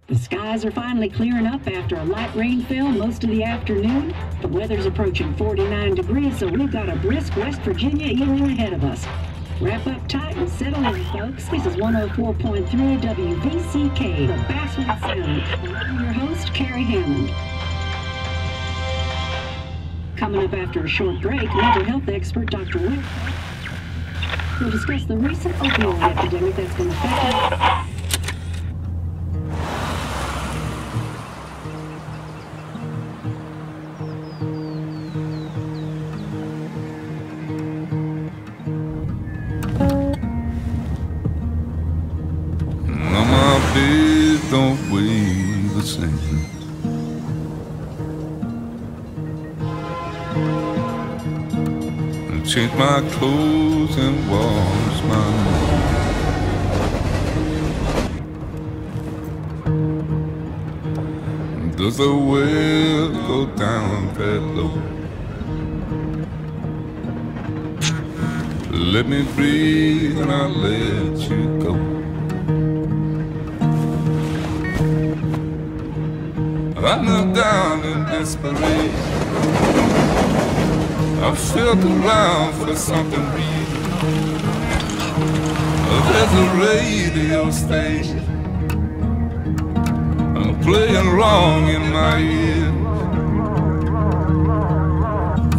The skies are finally clearing up after a light rainfall most of the afternoon. The weather's approaching 49 degrees, so we've got a brisk West Virginia evening ahead of us. Wrap up tight and settle in, folks. This is 104.3 WVCK, the Basswood Sound. And I'm your host, Carrie Hammond. Coming up after a short break, mental health expert Dr. Will will discuss the recent opioid epidemic that's been affecting. Days don't weigh the same. And change my clothes and wash my hands. Does the well go down that low? Let me breathe and I'll let you go. I knelt down in desperation. I felt around for something real. There's a radio station playing wrong in my ear.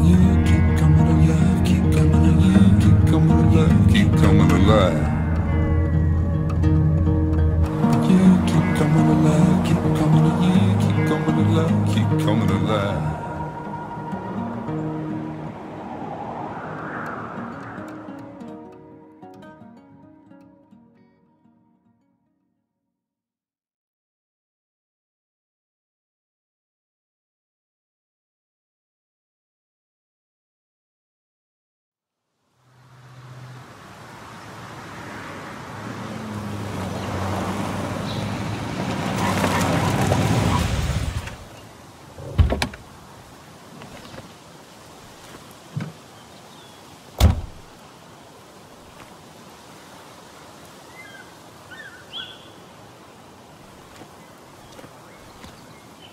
You keep coming alive, keep coming alive, keep coming alive, keep coming alive. You keep coming alive, keep coming alive, keep coming alive, keep coming alive.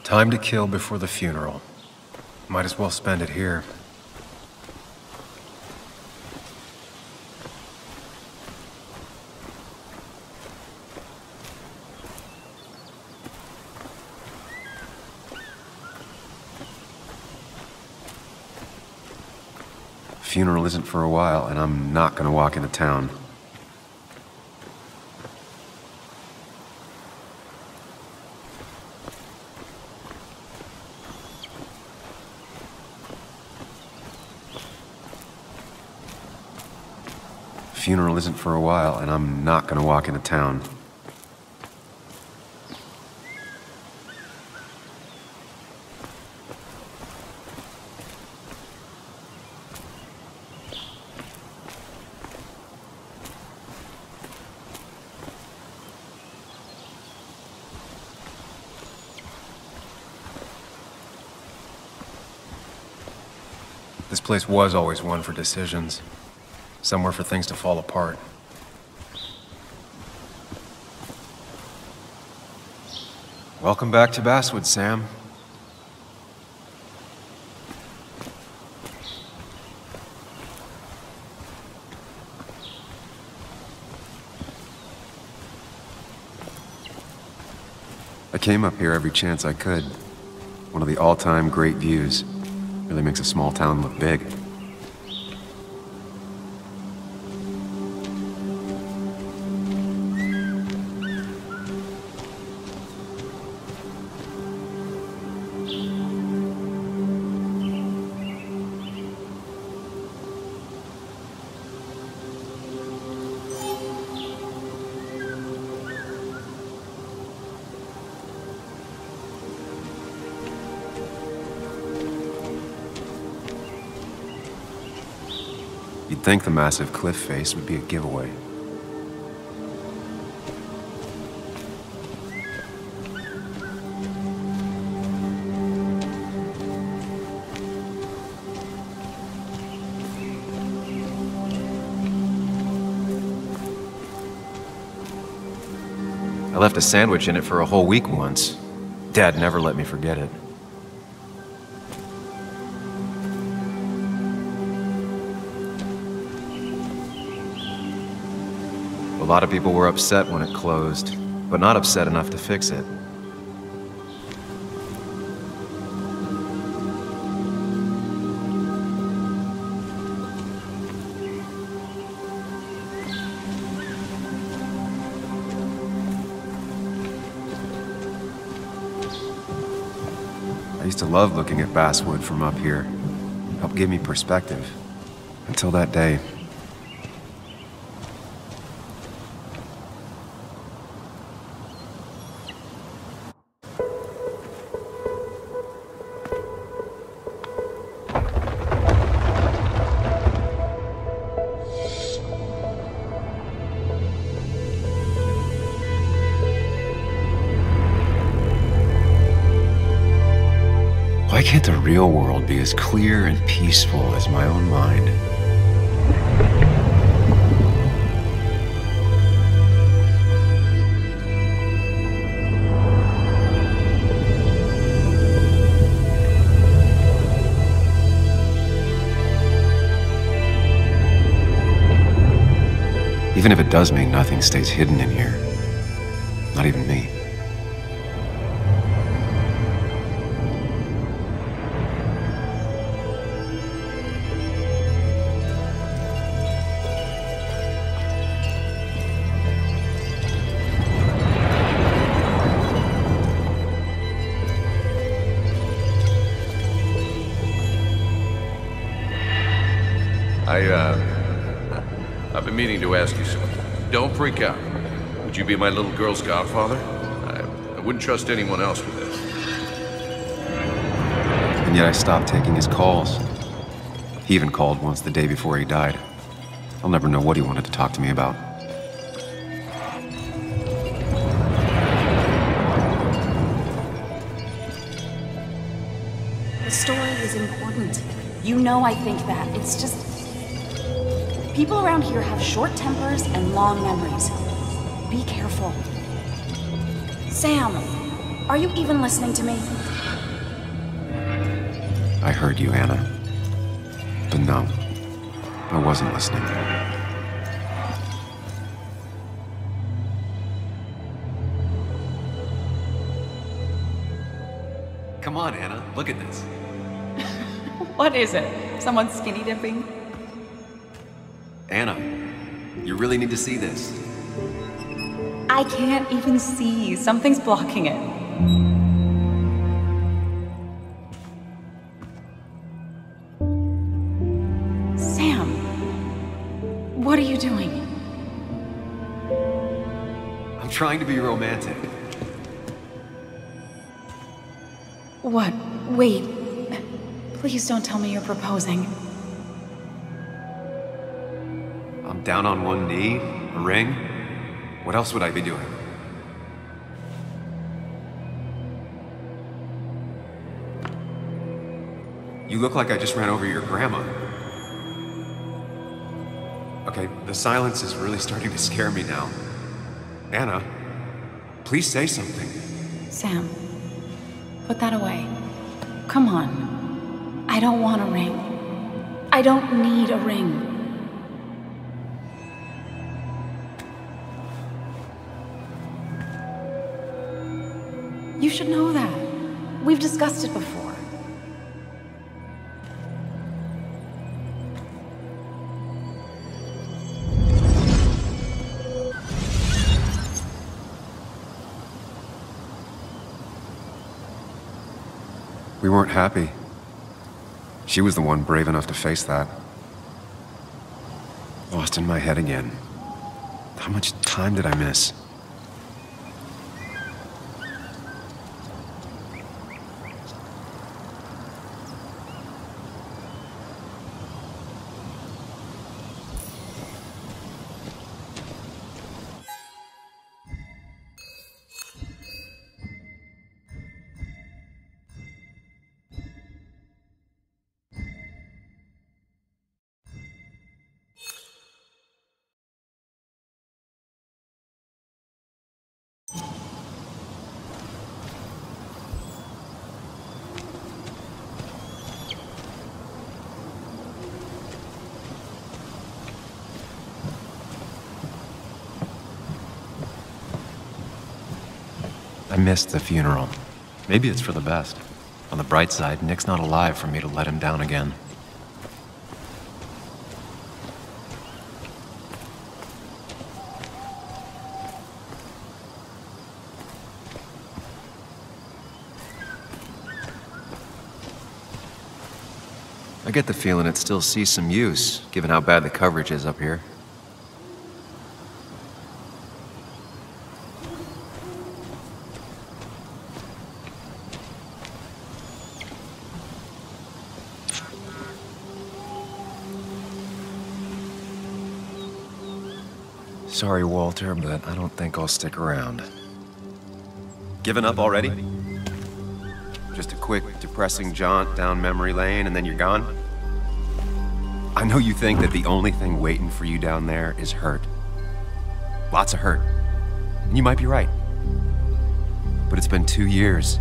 Time to kill before the funeral. Might as well spend it here. Funeral isn't for a while, and I'm not gonna walk into town. Funeral isn't for a while, and I'm not gonna walk into town. This place was always one for decisions. Somewhere for things to fall apart. Welcome back to Basswood, Sam. I came up here every chance I could. One of the all-time great views. Really makes a small town look big. You'd think the massive cliff face would be a giveaway. I left a sandwich in it for a whole week once. Dad never let me forget it. A lot of people were upset when it closed, but not upset enough to fix it. I used to love looking at Basswood from up here. Helped give me perspective. Until that day. Why can't the real world be as clear and peaceful as my own mind? Even if it does mean nothing stays hidden in here. Not even me. I've been meaning to ask you something. Don't freak out. Would you be my little girl's godfather? I wouldn't trust anyone else with this. And yet I stopped taking his calls. He even called once the day before he died. I'll never know what he wanted to talk to me about. The story is important. You know I think that. It's just... people around here have short tempers and long memories. Be careful. Sam, are you even listening to me? I heard you, Anna. But no, I wasn't listening. Come on, Anna, look at this. What is it? Someone skinny dipping? Anna, you really need to see this. I can't even see. Something's blocking it. Sam, what are you doing? I'm trying to be romantic. What? Wait. Please don't tell me you're proposing. I'm down on one knee, a ring. What else would I be doing? You look like I just ran over your grandma. Okay, the silence is really starting to scare me now. Anna, please say something. Sam, put that away. Come on. I don't want a ring. I don't need a ring. You should know that. We've discussed it before. We weren't happy. She was the one brave enough to face that. Lost in my head again. How much time did I miss? I missed the funeral. Maybe it's for the best. On the bright side, Nick's not alive for me to let him down again. I get the feeling it still sees some use, given how bad the coverage is up here. Sorry, Walter, but I don't think I'll stick around. Given up already? Just a quick, depressing jaunt down memory lane and then you're gone? I know you think that the only thing waiting for you down there is hurt. Lots of hurt. And you might be right. But it's been 2 years.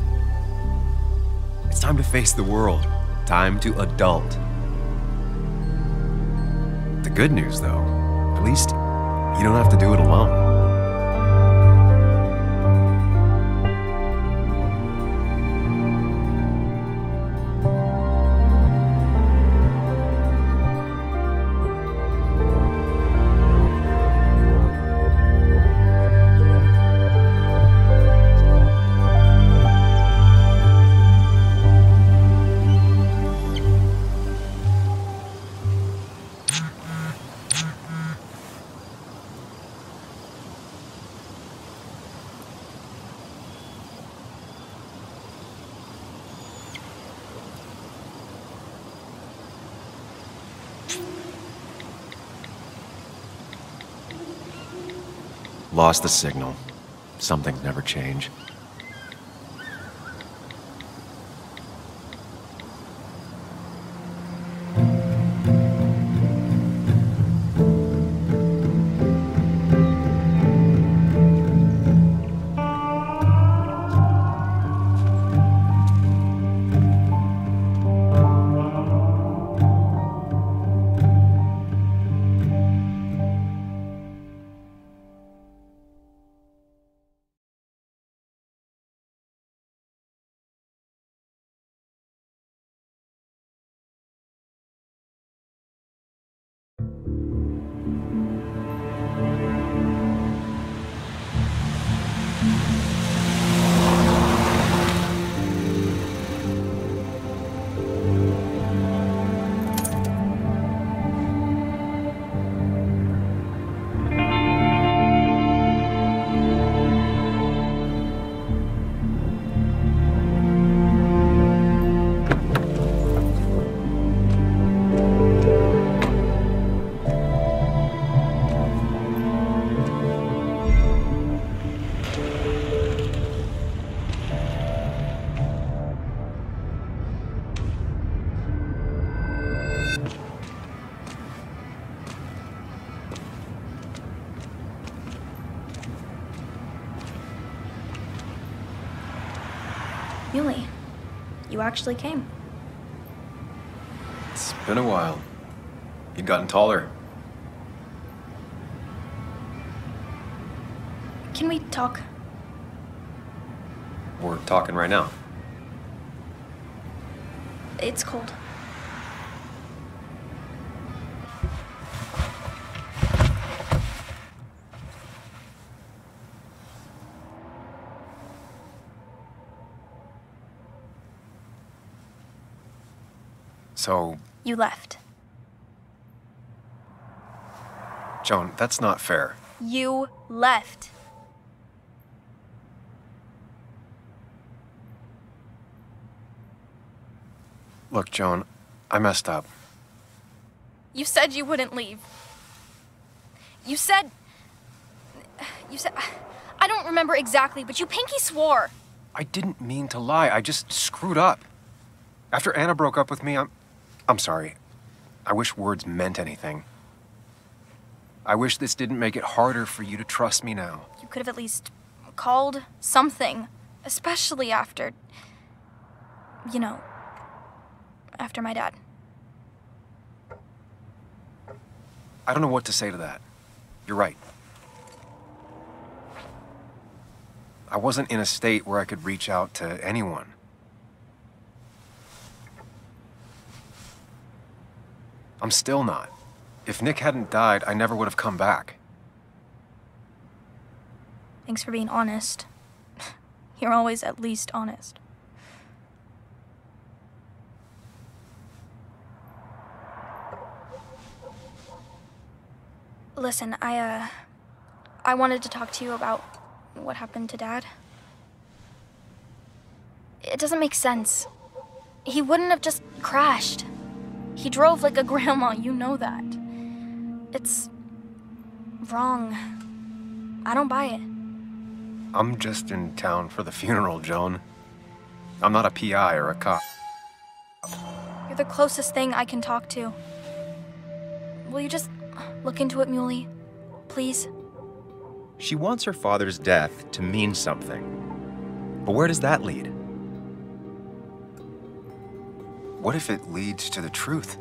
It's time to face the world. Time to adult. The good news, though, at least you don't have to do it alone. Lost the signal. Some things never change. Yuli, you actually came. It's been a while. You've gotten taller. Can we talk? We're talking right now. It's cold. So... You left. Joan, that's not fair. You left. Look, Joan, I messed up. You said you wouldn't leave. You said... I don't remember exactly, but you pinky swore. I didn't mean to lie. I just screwed up. After Anna broke up with me, I'm sorry. I wish words meant anything. I wish this didn't make it harder for you to trust me now. You could have at least called something, especially after... You know, after my dad. I don't know what to say to that. You're right. I wasn't in a state where I could reach out to anyone. I'm still not. If Nick hadn't died, I never would have come back. Thanks for being honest. You're always at least honest. Listen, I wanted to talk to you about what happened to Dad. It doesn't make sense. He wouldn't have just crashed. He drove like a grandma, you know that. It's wrong. I don't buy it. I'm just in town for the funeral, Joan. I'm not a PI or a cop. You're the closest thing I can talk to. Will you just look into it, Muley? Please? She wants her father's death to mean something. But where does that lead? What if it leads to the truth?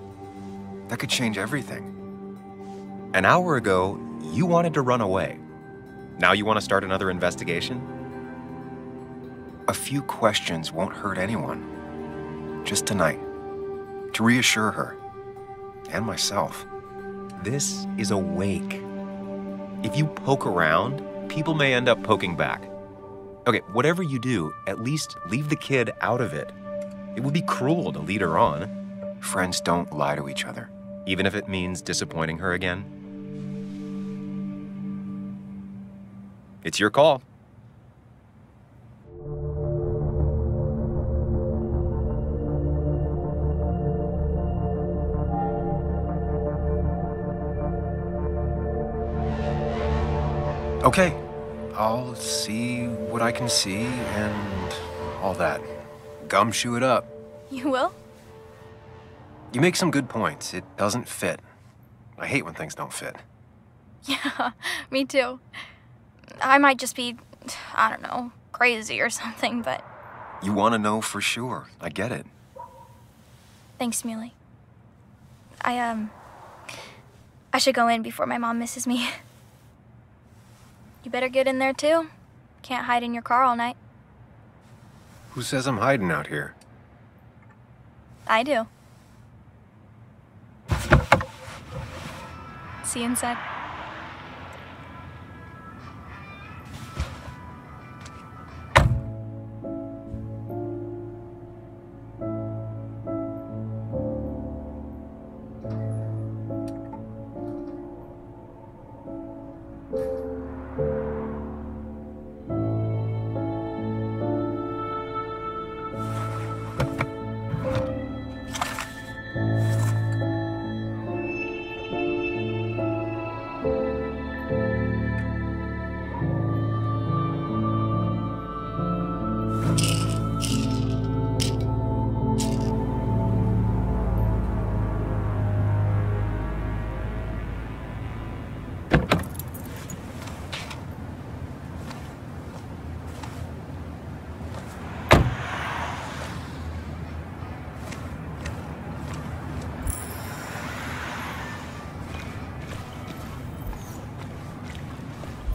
That could change everything. An hour ago, you wanted to run away. Now you want to start another investigation? A few questions won't hurt anyone. Just tonight. To reassure her. And myself. This is a wake. If you poke around, people may end up poking back. Okay, whatever you do, at least leave the kid out of it. It would be cruel to lead her on. Friends don't lie to each other, even if it means disappointing her again. It's your call. Okay, I'll see what I can see and all that. Gumshoe it up. You will? You make some good points. It doesn't fit. I hate when things don't fit. Yeah, me too. I might just be, I don't know, crazy or something, but... You want to know for sure. I get it. Thanks, Muley. I should go in before my mom misses me. You better get in there, too. Can't hide in your car all night. Who says I'm hiding out here? I do. See you inside.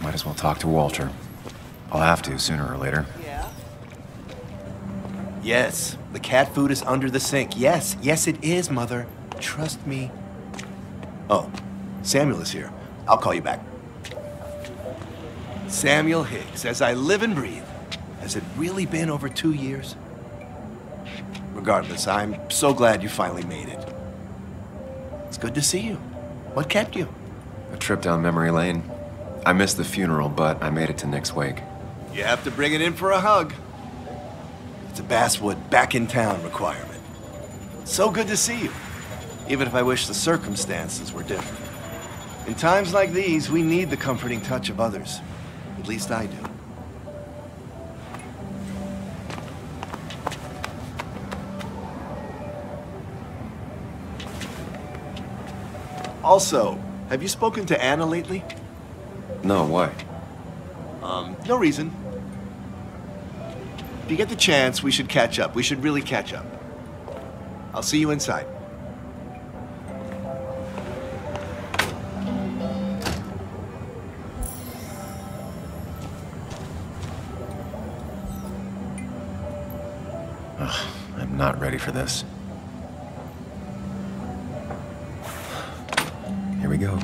Might as well talk to Walter. I'll have to sooner or later. Yes, the cat food is under the sink. Yes, yes it is, Mother. Trust me. Oh, Samuel is here. I'll call you back. Samuel Higgs, as I live and breathe. Has it really been over 2 years? Regardless, I'm so glad you finally made it. It's good to see you. What kept you? A trip down memory lane. I missed the funeral, but I made it to Nick's wake. You have to bring it in for a hug. It's a Basswood back in town requirement. So good to see you, even if I wish the circumstances were different. In times like these, we need the comforting touch of others. At least I do. Also, have you spoken to Anna lately? No, why? No reason. If you get the chance, we should catch up. We should really catch up. I'll see you inside. I'm not ready for this. Here we go.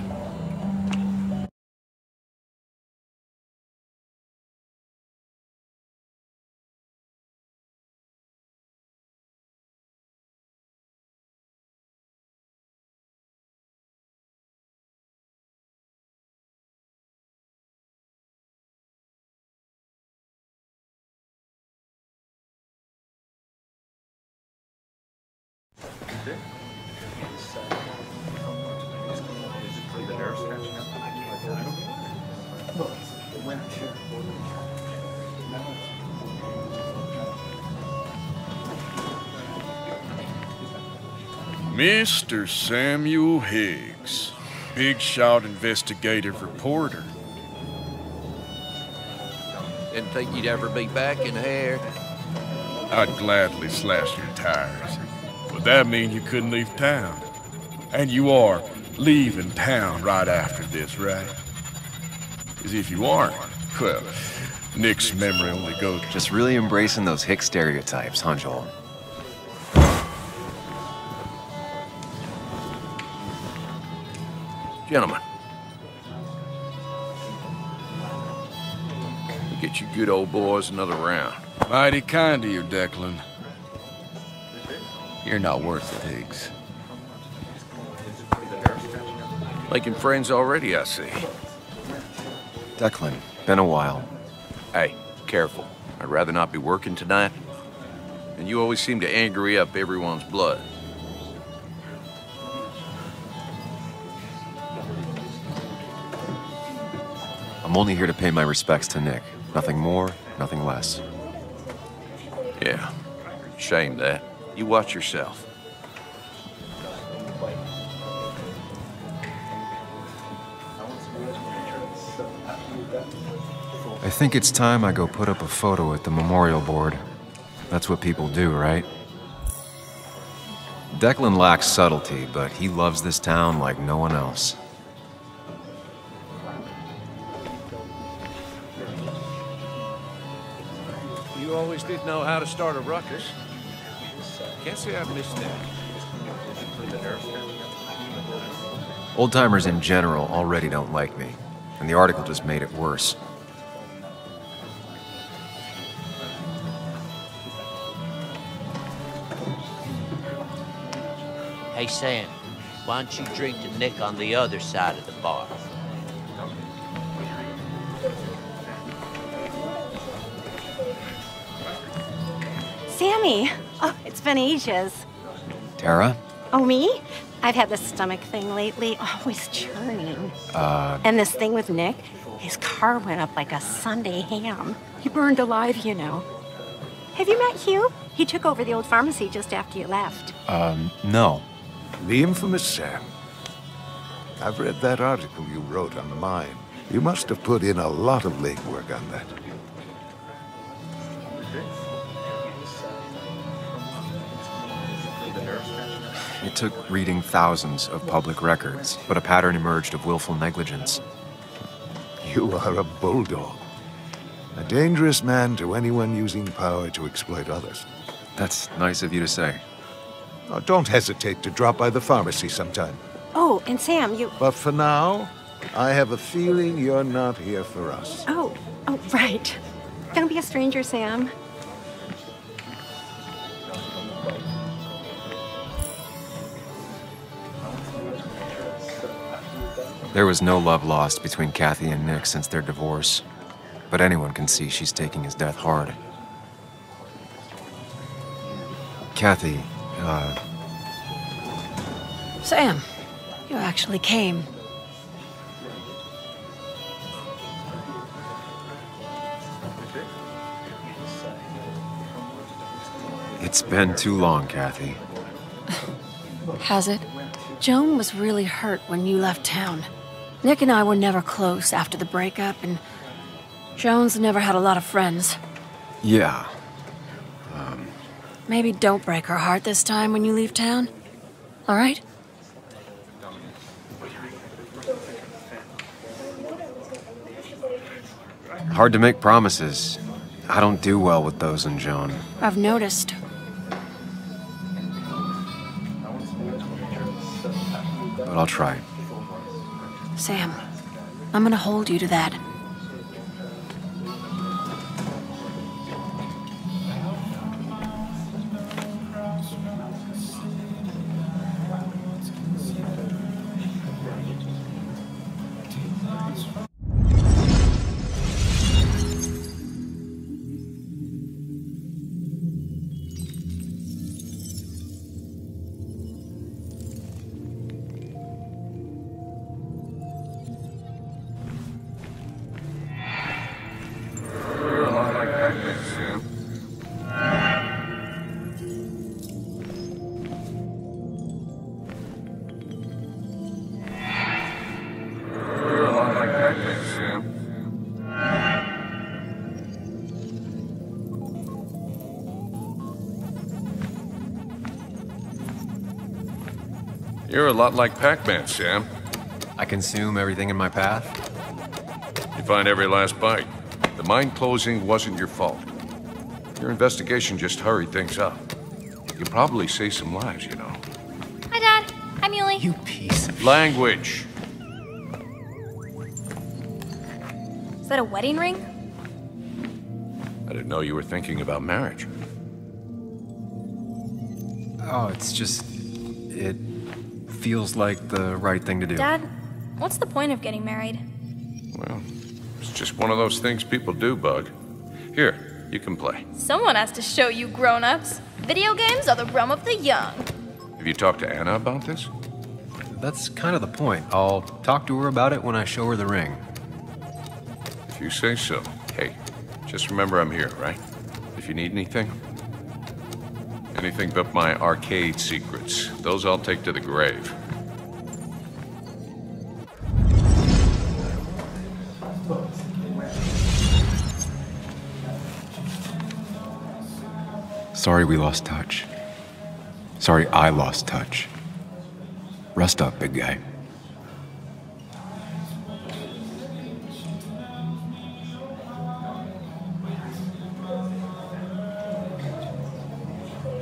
Mr. Samuel Higgs, big shot investigative reporter. Didn't think you'd ever be back in here. I'd gladly slash your tires. Would that mean you couldn't leave town? And you are leaving town right after this, right? Because if you aren't, well, Nick's memory only goes... Just really embracing those hick stereotypes, huh, Joel? Gentlemen. We'll get you good old boys another round. Mighty kind of you, Declan. You're not worth it, Higgs. Making friends already, I see. Declan, been a while. Hey, careful. I'd rather not be working tonight. And you always seem to angry up everyone's blood. I'm only here to pay my respects to Nick. Nothing more, nothing less. Yeah, shame that. You watch yourself. I think it's time I go put up a photo at the memorial board. That's what people do, right? Declan lacks subtlety, but he loves this town like no one else. You always did know how to start a ruckus. Can't say I've missed that. Old-timers in general already don't like me, and the article just made it worse. Hey, Sam, why don't you drink to Nick on the other side of the bar? Sammy! Oh, it's been ages. Tara? Oh, me? I've had this stomach thing lately, always churning. And this thing with Nick, his car went up like a Sunday ham. He burned alive, you know. Have you met Hugh? He took over the old pharmacy just after you left. No. The infamous Sam. I've read that article you wrote on the mine. You must have put in a lot of legwork on that. It took reading thousands of public records, but a pattern emerged of willful negligence. You are a bulldog. A dangerous man to anyone using power to exploit others. That's nice of you to say. Oh, don't hesitate to drop by the pharmacy sometime. Oh, and Sam, you... But for now, I have a feeling you're not here for us. Oh, right. Don't be a stranger, Sam. There was no love lost between Kathy and Nick since their divorce, but anyone can see she's taking his death hard. Kathy, Sam, you actually came. It's been too long, Kathy. Has it? Joan was really hurt when you left town. Nick and I were never close after the breakup, and Joan's never had a lot of friends. Yeah. Maybe don't break her heart this time when you leave town. All right? Hard to make promises. I don't do well with those in Joan. I've noticed. but I'll try. Sam, I'm gonna hold you to that. You're a lot like Pac-Man, Sam. I consume everything in my path? You find every last bite. The mine closing wasn't your fault. Your investigation just hurried things up. You probably saved some lives, you know. Hi, Dad. Hi, Muley. You piece of... Language. Is that a wedding ring? I didn't know you were thinking about marriage. Oh, it's just... It feels like the right thing to do. Dad, what's the point of getting married? Well, it's just one of those things people do, Bug. Here, you can play. Someone has to show you grown-ups. Video games are the realm of the young. Have you talked to Anna about this? That's kind of the point. I'll talk to her about it when I show her the ring. If you say so. Hey, just remember I'm here, right? If you need anything. Anything but my arcade secrets. Those I'll take to the grave. Sorry we lost touch. Sorry I lost touch. Rest up, big guy.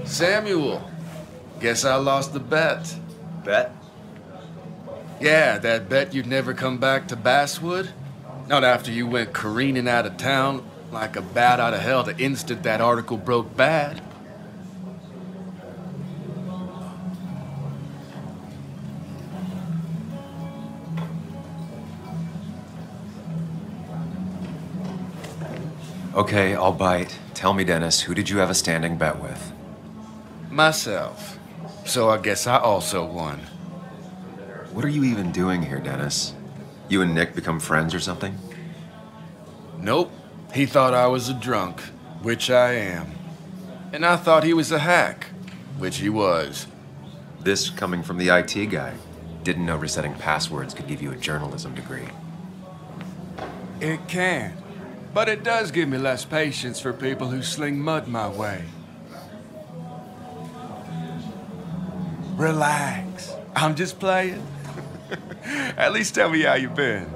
Samuel, guess I lost the bet. Bet? Yeah, that bet you'd never come back to Basswood. Not after you went careening out of town like a bat out of hell the instant that article broke bad. Okay, I'll bite. Tell me, Dennis, who did you have a standing bet with? Myself. So I guess I also won. What are you even doing here, Dennis? You and Nick become friends or something? Nope. He thought I was a drunk, which I am. And I thought he was a hack, which he was. This coming from the IT guy. Didn't know resetting passwords could give you a journalism degree. It can. But it does give me less patience for people who sling mud my way. Relax. I'm just playing. At least tell me how you been.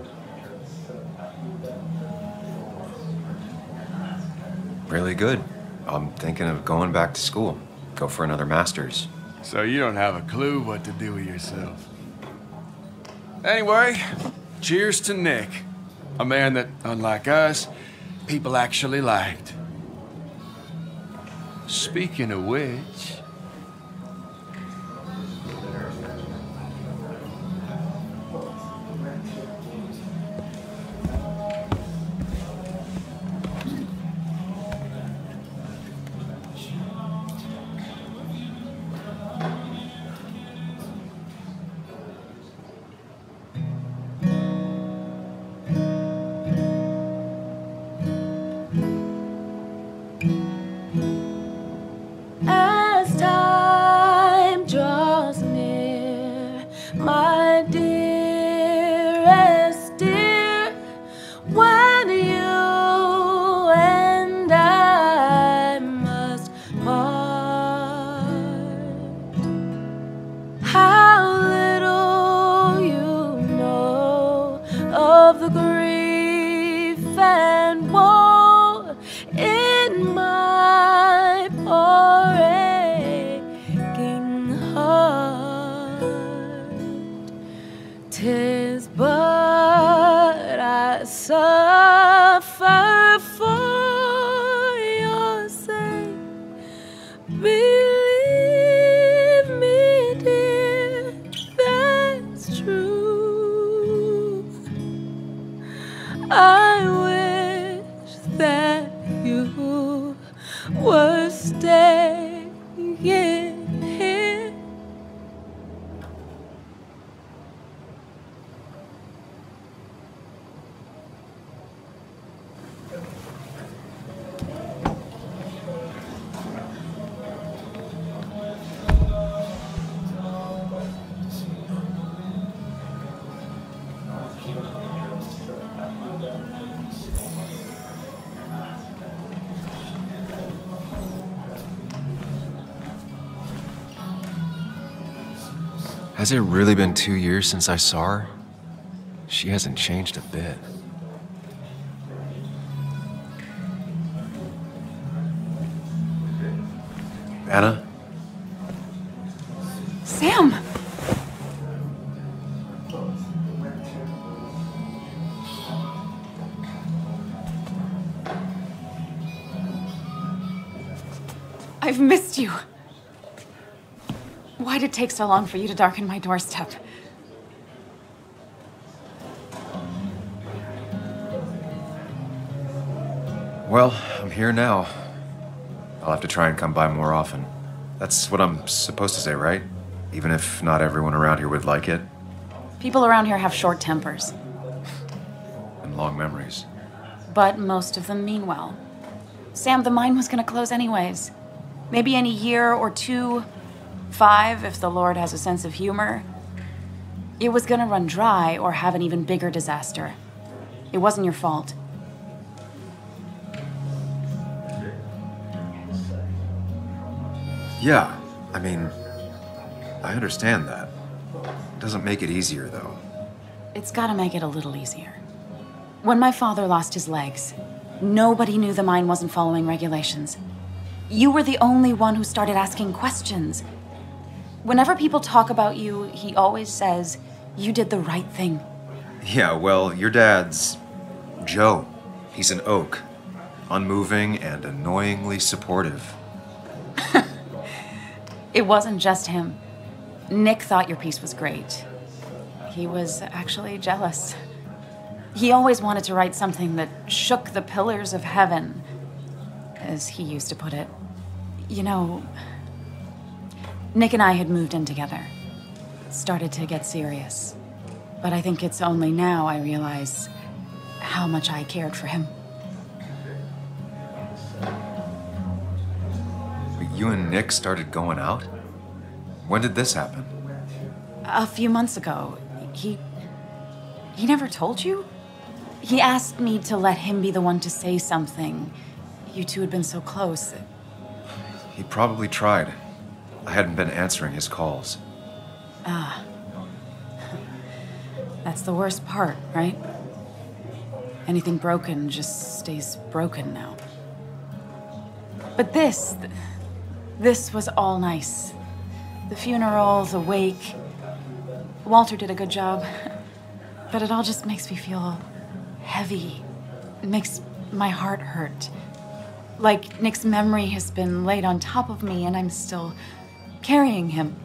Really good. I'm thinking of going back to school. Go for another master's. So you don't have a clue what to do with yourself. Anyway, cheers to Nick. A man that, unlike us, people actually liked. Speaking of which... As Has it really been 2 years since I saw her? She hasn't changed a bit. Anna? Sam! I've missed you. Why did it take so long for you to darken my doorstep? Well, I'm here now. I'll have to try and come by more often. That's what I'm supposed to say, right? Even if not everyone around here would like it. People around here have short tempers, And long memories. but most of them mean well. Sam, the mine was gonna close anyways. Maybe in a year or 2, 5, if the Lord has a sense of humor. It was gonna run dry or have an even bigger disaster. It wasn't your fault. Yeah, I mean, I understand that. Doesn't make it easier, though. It's gotta make it a little easier. When my father lost his legs, nobody knew the mine wasn't following regulations. You were the only one who started asking questions. Whenever people talk about you, he always says, you did the right thing. Yeah, well, your dad's Joe. He's an oak. Unmoving and annoyingly supportive. It wasn't just him. Nick thought your piece was great. He was actually jealous. He always wanted to write something that shook the pillars of heaven, as he used to put it. You know, Nick and I had moved in together. It started to get serious. But I think it's only now I realize how much I cared for him. You and Nick started going out? When did this happen? A few months ago, he never told you? He asked me to let him be the one to say something. You two had been so close. He probably tried. I hadn't been answering his calls. Ah. That's the worst part, right? Anything broken just stays broken now. But this was all nice. The funeral, the wake. Walter did a good job. But it all just makes me feel heavy. It makes my heart hurt. Like Nick's memory has been laid on top of me and I'm still carrying him.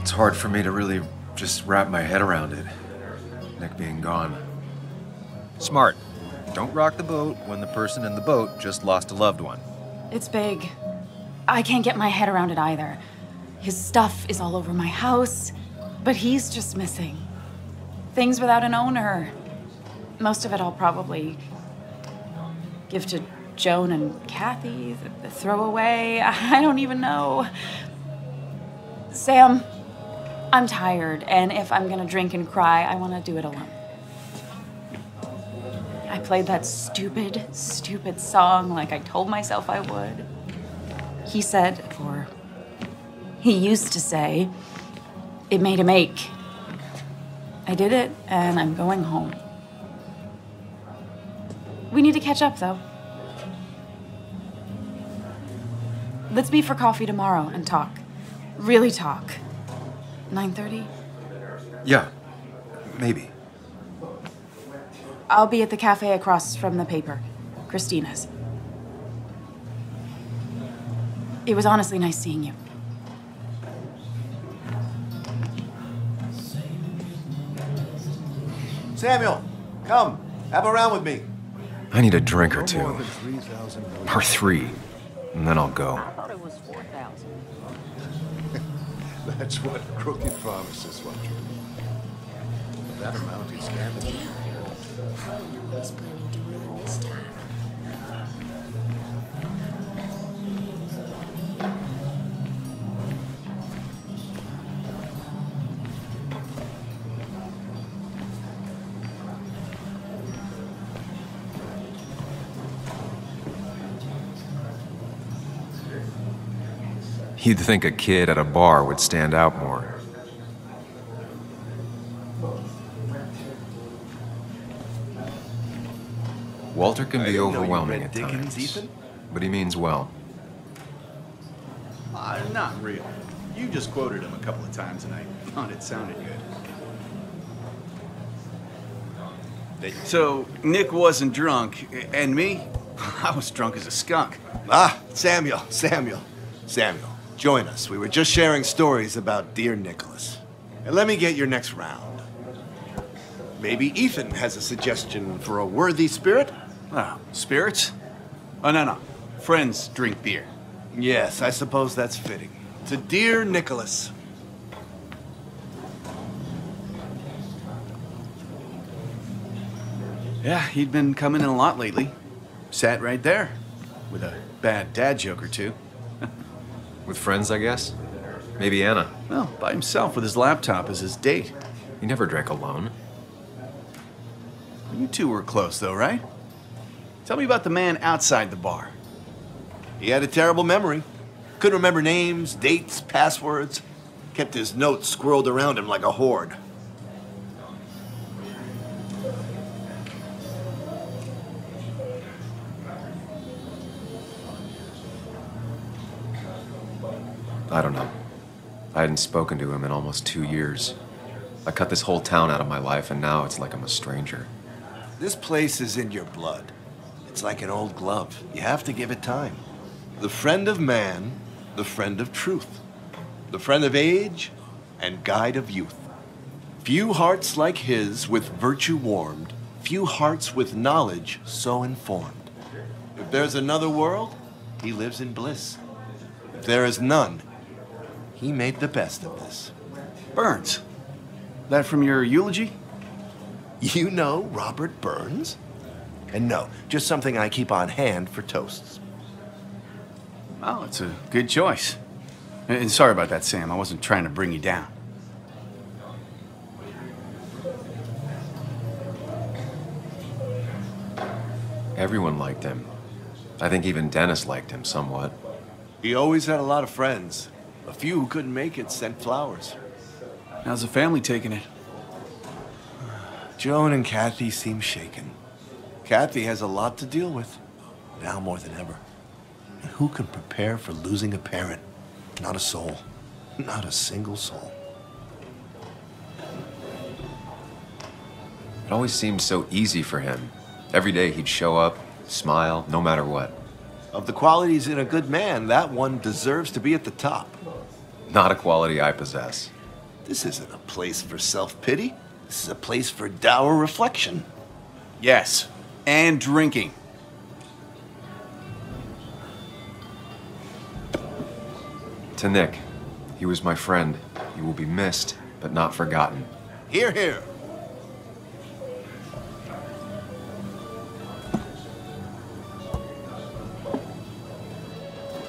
It's hard for me to really just wrap my head around it. Nick being gone. Smart. Don't rock the boat when the person in the boat just lost a loved one. It's big. I can't get my head around it either. His stuff is all over my house, but he's just missing. Things without an owner. Most of it I'll probably give to Joan and Kathy, throw away. I don't even know. Sam, I'm tired, and if I'm gonna drink and cry, I want to do it alone. I played that stupid song like I told myself I would. He said, or he used to say, it made him ache. I did it, and I'm going home. We need to catch up, though. Let's meet for coffee tomorrow and talk. Really talk. 9:30? Yeah, maybe. I'll be at the cafe across from the paper. Christina's. It was honestly nice seeing you. Samuel, come. Have a round with me. I need a drink or two. Or 3. And then I'll go. I thought it was 4,000. That's what crooked promises want you. That amount is damaging. He's planning to ruin this time. You'd think a kid at a bar would stand out more. Walter can be overwhelming at times, but he means well. Not real. You just quoted him a couple of times and I thought it sounded good. So, Nick wasn't drunk, and me? I was drunk as a skunk. Ah, Samuel, join us. We were just sharing stories about dear Nicholas. And let me get your next round. Maybe Ethan has a suggestion for a worthy spirit? Oh, spirits? Oh, no. Friends drink beer. Yes, I suppose that's fitting. To dear Nicholas. Yeah, he'd been coming in a lot lately. Sat right there. With a bad dad joke or two. With friends, I guess? Maybe Anna. Well, by himself with his laptop as his date. He never drank alone. You two were close, though, right? Tell me about the man outside the bar. He had a terrible memory. Couldn't remember names, dates, passwords. Kept his notes squirreled around him like a hoard. I don't know. I hadn't spoken to him in almost 2 years. I cut this whole town out of my life, and now it's like I'm a stranger. This place is in your blood. It's like an old glove. You have to give it time. The friend of man, the friend of truth. The friend of age, and guide of youth. Few hearts like his with virtue warmed, few hearts with knowledge so informed. If there's another world, he lives in bliss. If there is none, he made the best of this. Burns. That from your eulogy? You know Robert Burns? And no, just something I keep on hand for toasts. Well, it's a good choice. And sorry about that, Sam. I wasn't trying to bring you down. Everyone liked him. I think even Dennis liked him somewhat. He always had a lot of friends. A few who couldn't make it sent flowers. How's the family taking it? Joan and Kathy seem shaken. Kathy has a lot to deal with, now more than ever. And who can prepare for losing a parent? Not a soul. Not a single soul. It always seemed so easy for him. Every day he'd show up, smile, no matter what. Of the qualities in a good man, that one deserves to be at the top. Not a quality I possess. This isn't a place for self-pity. This is a place for dour reflection. Yes, and drinking. To Nick, he was my friend. He will be missed, but not forgotten. Hear, hear.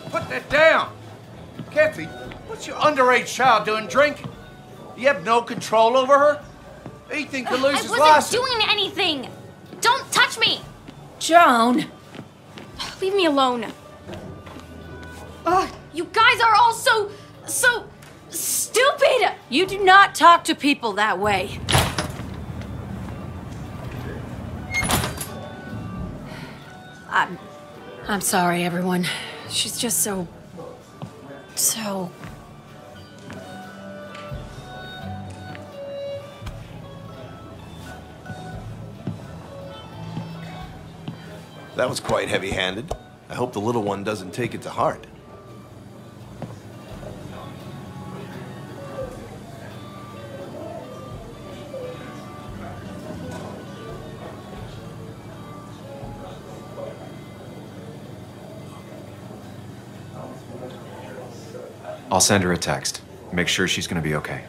Put that down! Kathy, what's your underage child doing drinking? You have no control over her? Ethan could lose his license. I wasn't doing anything! Don't touch me! Joan! Leave me alone. Ugh, you guys are all so stupid! You do not talk to people that way. I'm sorry, everyone. She's just so... That was quite heavy-handed. I hope the little one doesn't take it to heart. I'll send her a text. Make sure she's gonna be okay.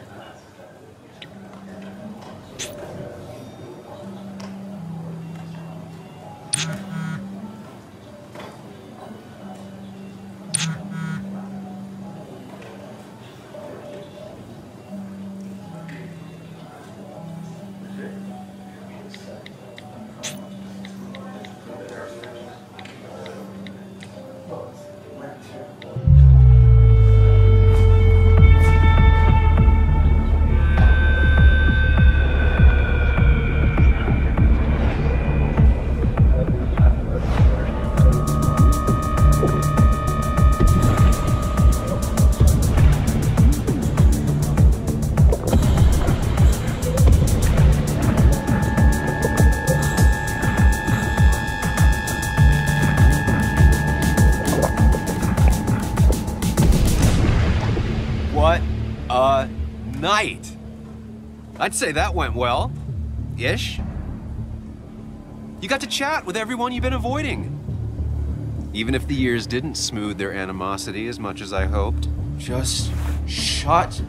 I'd say that went well. Ish. You got to chat with everyone you've been avoiding. Even if the years didn't smooth their animosity as much as I hoped. Just shut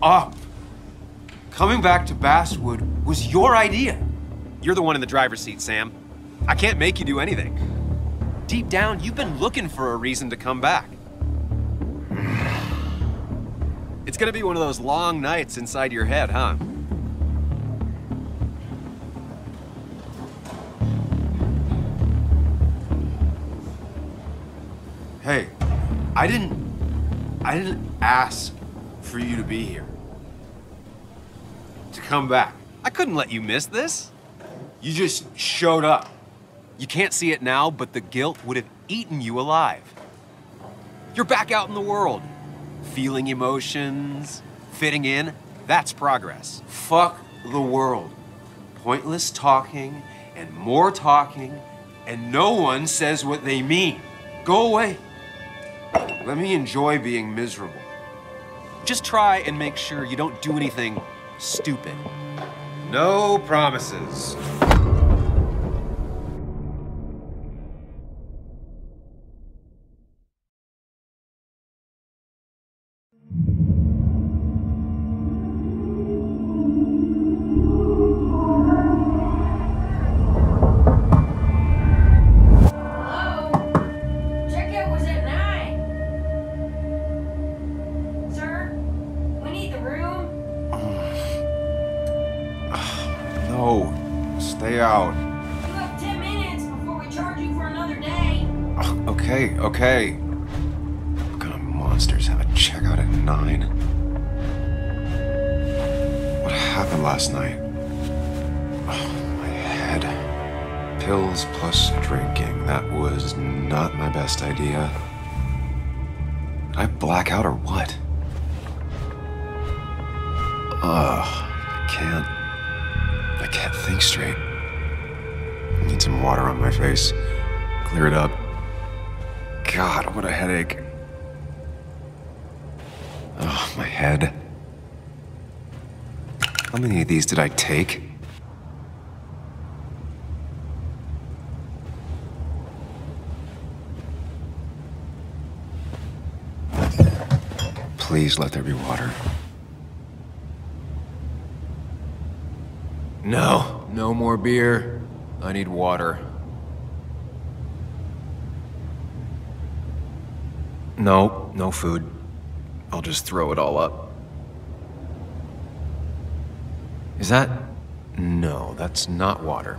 up. Coming back to Basswood was your idea. You're the one in the driver's seat, Sam. I can't make you do anything. Deep down, you've been looking for a reason to come back. It's gonna be one of those long nights inside your head, huh? Hey, I didn't ask for you to be here. To come back. I couldn't let you miss this. You just showed up. You can't see it now, but the guilt would have eaten you alive. You're back out in the world. Feeling emotions, fitting in, that's progress. Fuck the world. Pointless talking and more talking, and no one says what they mean. Go away. Let me enjoy being miserable. Just try and make sure you don't do anything stupid. No promises. Stay out. You have 10 minutes before we charge you for another day. Okay. What kind of monsters have a checkout at 9? What happened last night? My head. Pills plus drinking. That was not my best idea. Did I black out or what? I can't think straight. I need some water on my face. Clear it up. God, what a headache. Oh, my head. How many of these did I take? Please let there be water. No, no more beer. I need water. No, no food. I'll just throw it all up. Is that... No, that's not water.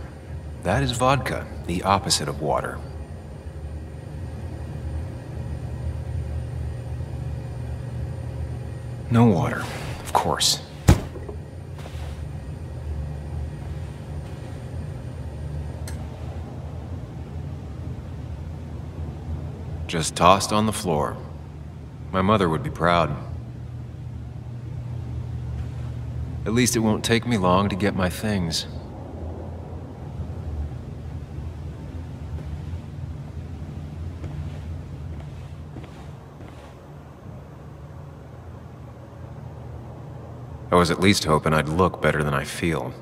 That is vodka, the opposite of water. No water, of course. Just tossed on the floor. My mother would be proud. At least it won't take me long to get my things. I was at least hoping I'd look better than I feel.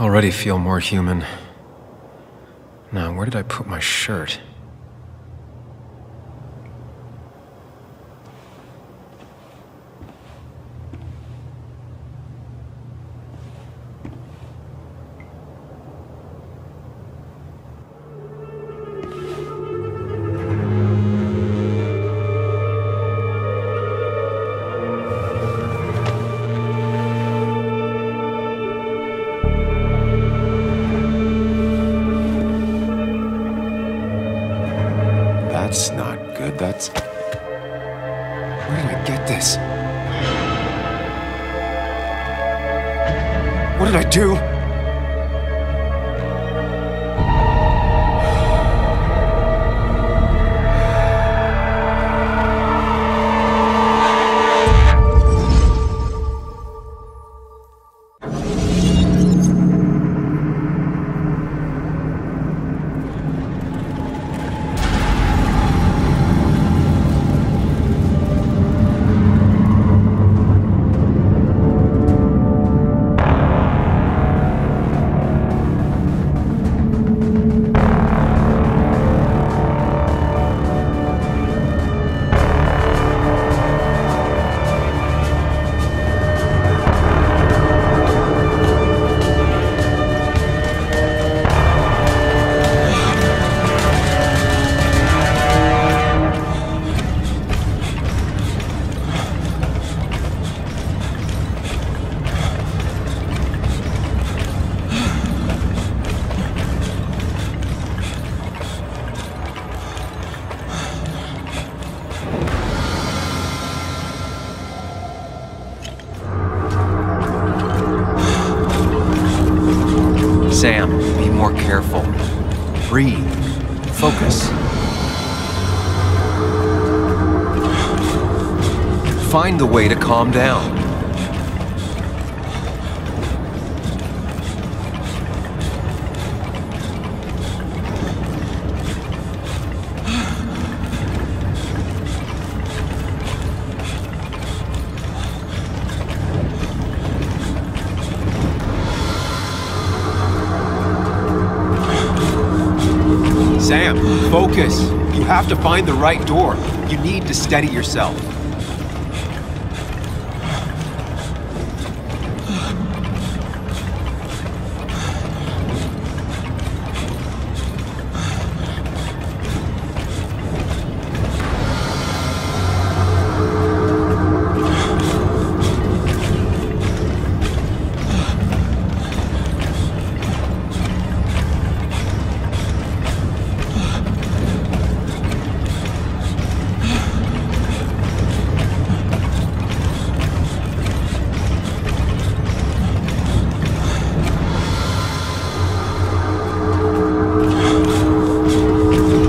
I already feel more human. Now, where did I put my shirt? That's not good. That's... Where did I get this? What did I do? Breathe. Focus. Find the way to calm down. Sam, focus. You have to find the right door. You need to steady yourself.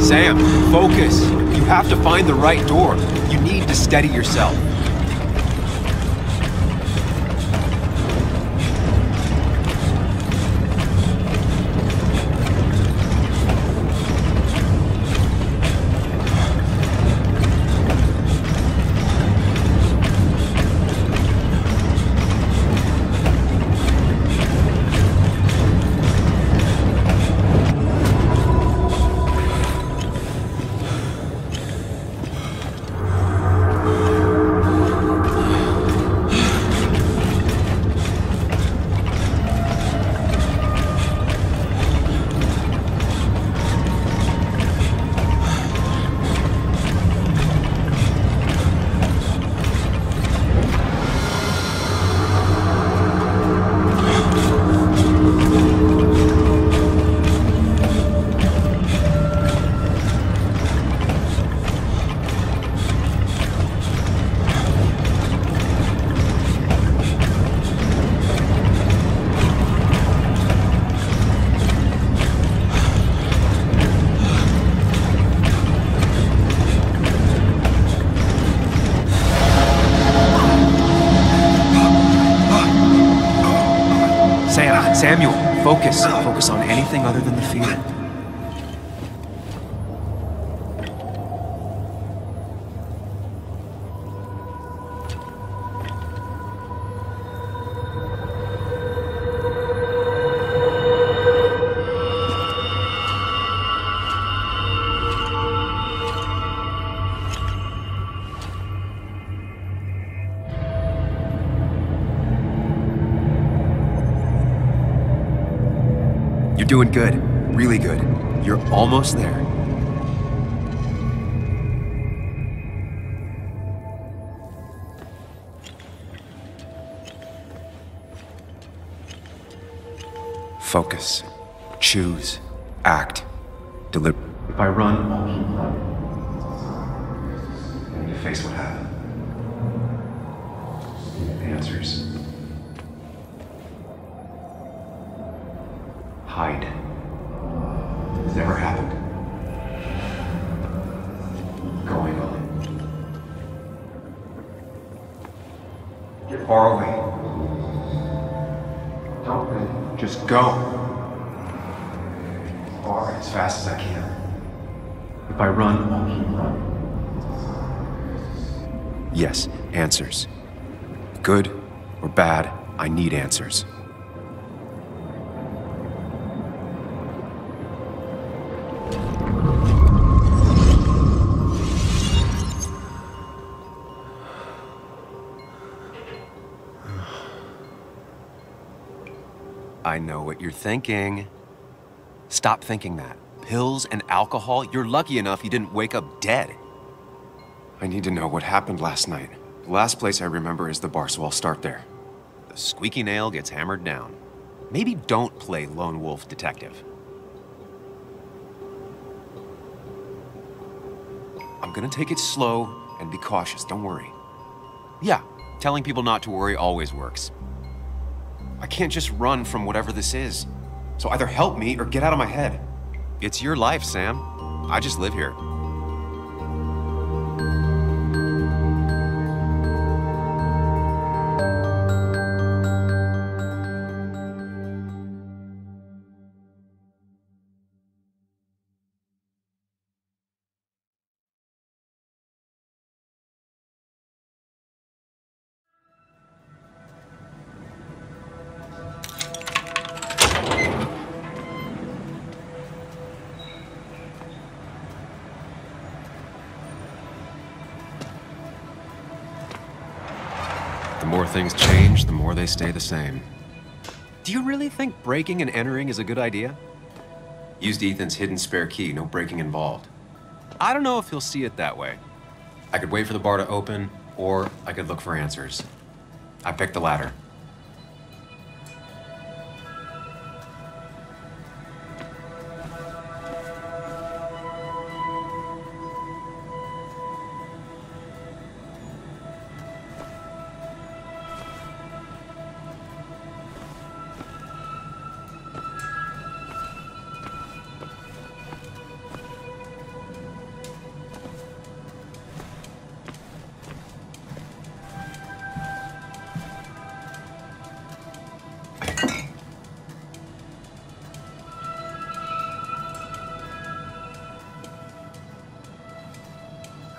Sam, focus. You have to find the right door. You need to steady yourself. Samuel, focus. Focus on anything other than the fear. You're doing good. Really good. You're almost there. Focus. Choose. Act. Deliver. If I run, I'll keep running. And you face what happened. Answers. Hide. It's never happened. Going on. Get far away. Don't run. Just go. Far, as fast as I can. If I run, I'll keep running. Yes, answers. Good or bad, I need answers. I know what you're thinking. Stop thinking that. Pills and alcohol, you're lucky enough you didn't wake up dead. I need to know what happened last night. The last place I remember is the bar, so I'll start there. The squeaky nail gets hammered down. Maybe don't play lone wolf detective. I'm gonna take it slow and be cautious, don't worry. Yeah, telling people not to worry always works. I can't just run from whatever this is. So either help me or get out of my head. It's your life, Sam. I just live here. The more things change, the more they stay the same. Do you really think breaking and entering is a good idea? Used Ethan's hidden spare key, no breaking involved. I don't know if he'll see it that way. I could wait for the bar to open, or I could look for answers. I picked the latter.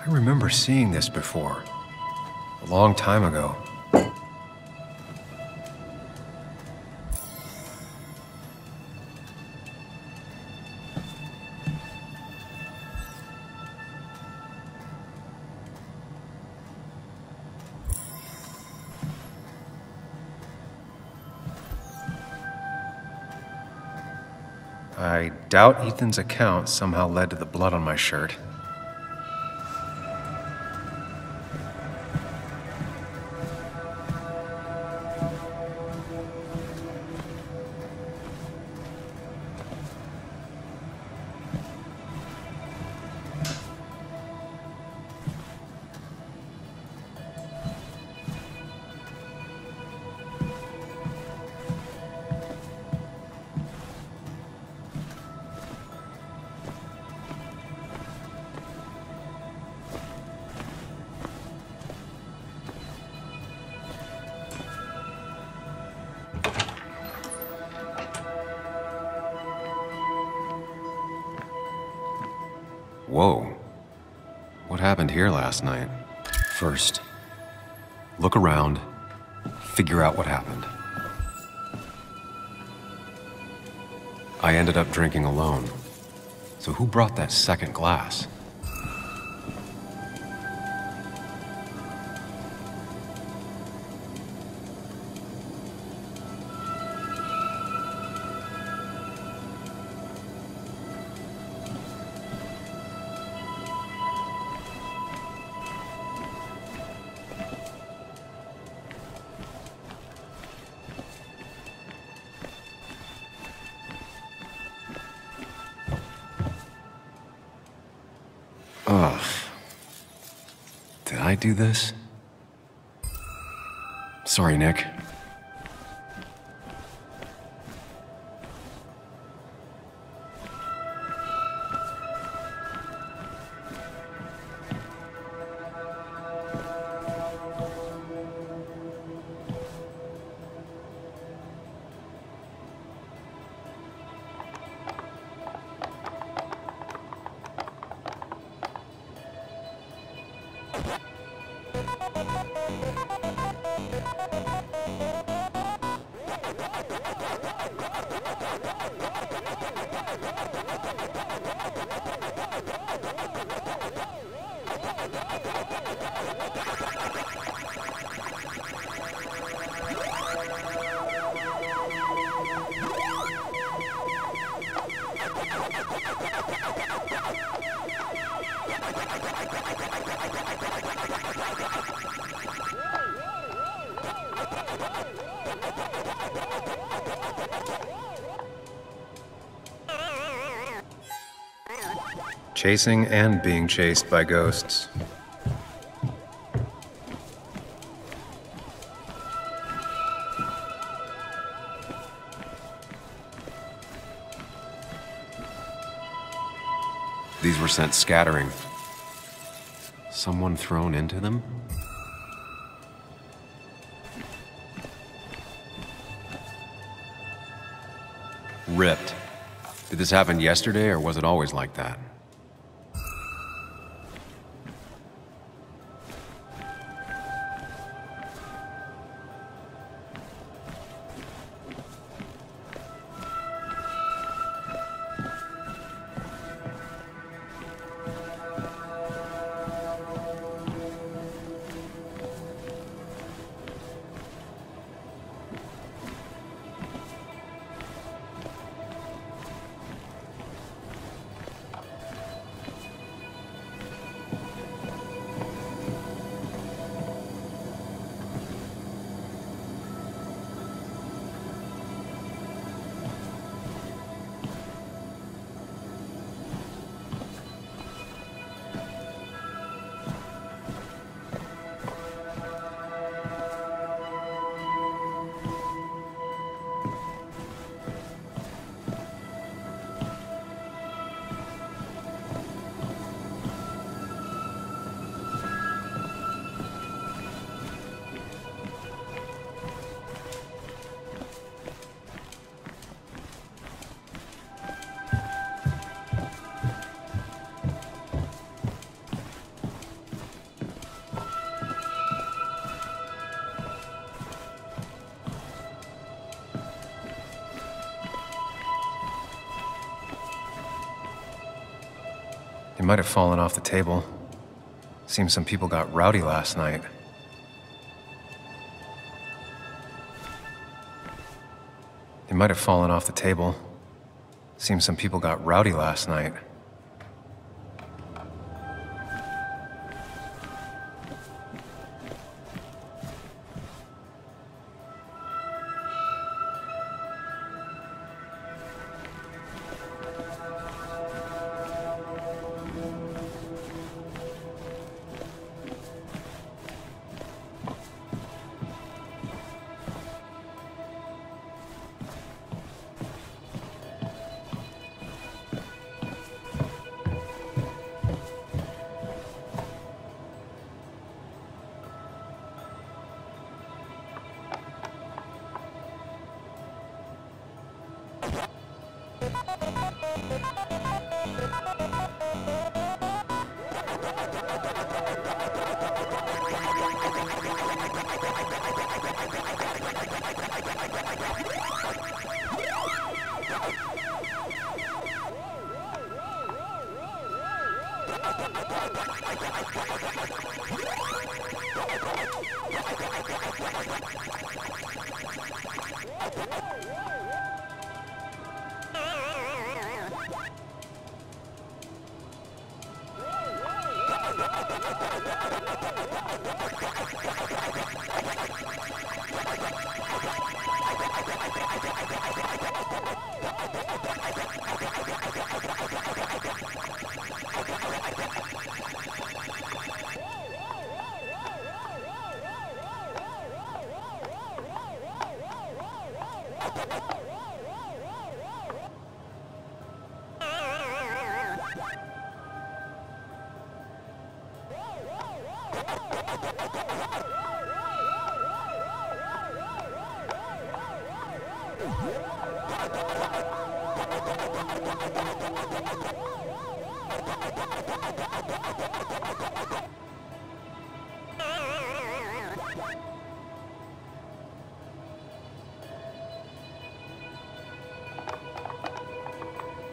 I remember seeing this before, a long time ago. I doubt Ethan's account somehow led to the blood on my shirt. Whoa. What happened here last night? First, look around, figure out what happened. I ended up drinking alone. So who brought that second glass? Ugh. Did I do this? Sorry, Nick. Chasing and being chased by ghosts. These were sent scattering. Someone thrown into them? Ripped. Did this happen yesterday, or was it always like that? It might have fallen off the table. Seems some people got rowdy last night. It might have fallen off the table. Seems some people got rowdy last night.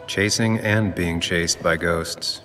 Chasing and being chased by ghosts.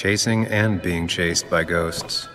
Chasing and being chased by ghosts.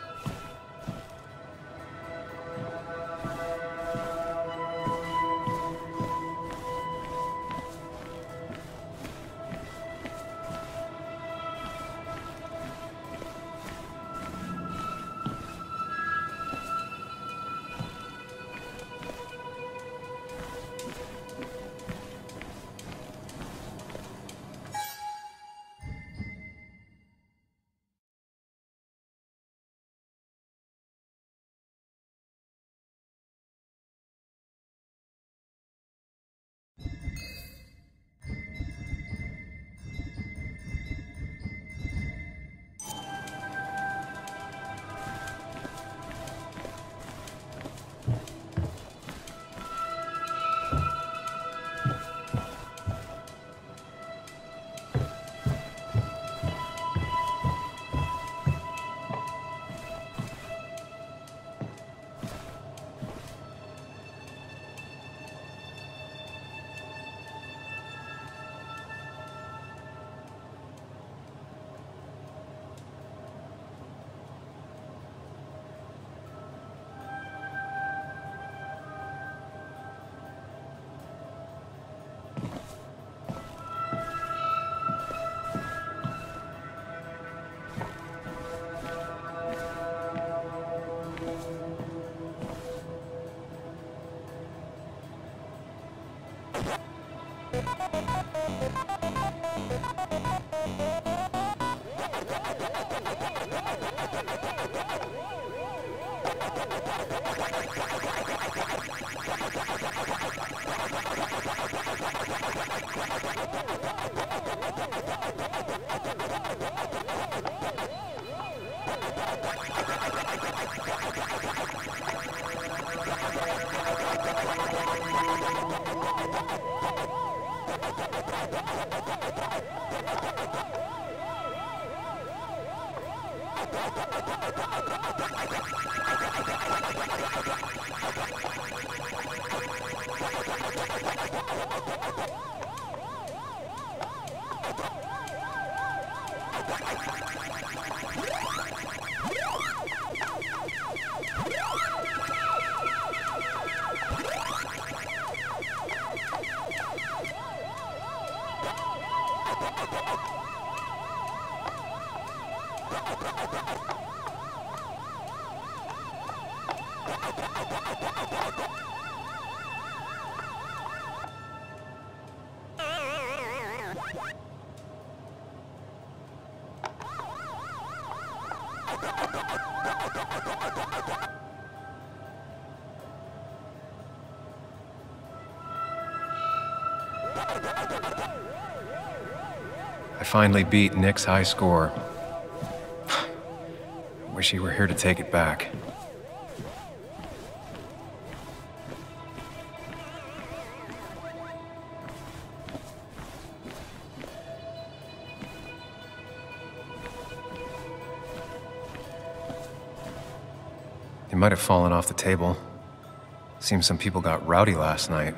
I finally beat Nick's high score. Wish he were here to take it back. might have fallen off the table. Seems some people got rowdy last night.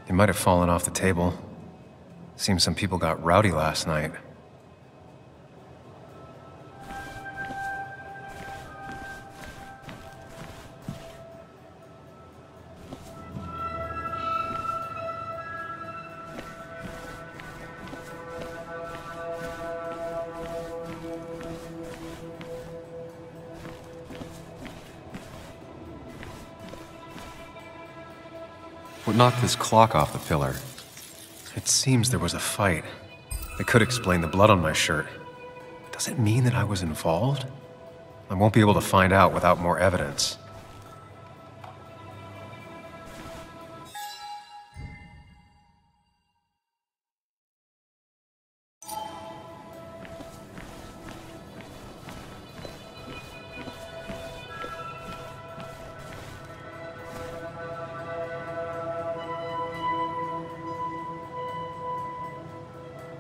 It might have fallen off the table. Seems some people got rowdy last night. What knocked this clock off the pillar? It seems there was a fight. It could explain the blood on my shirt. Does it mean that I was involved? I won't be able to find out without more evidence.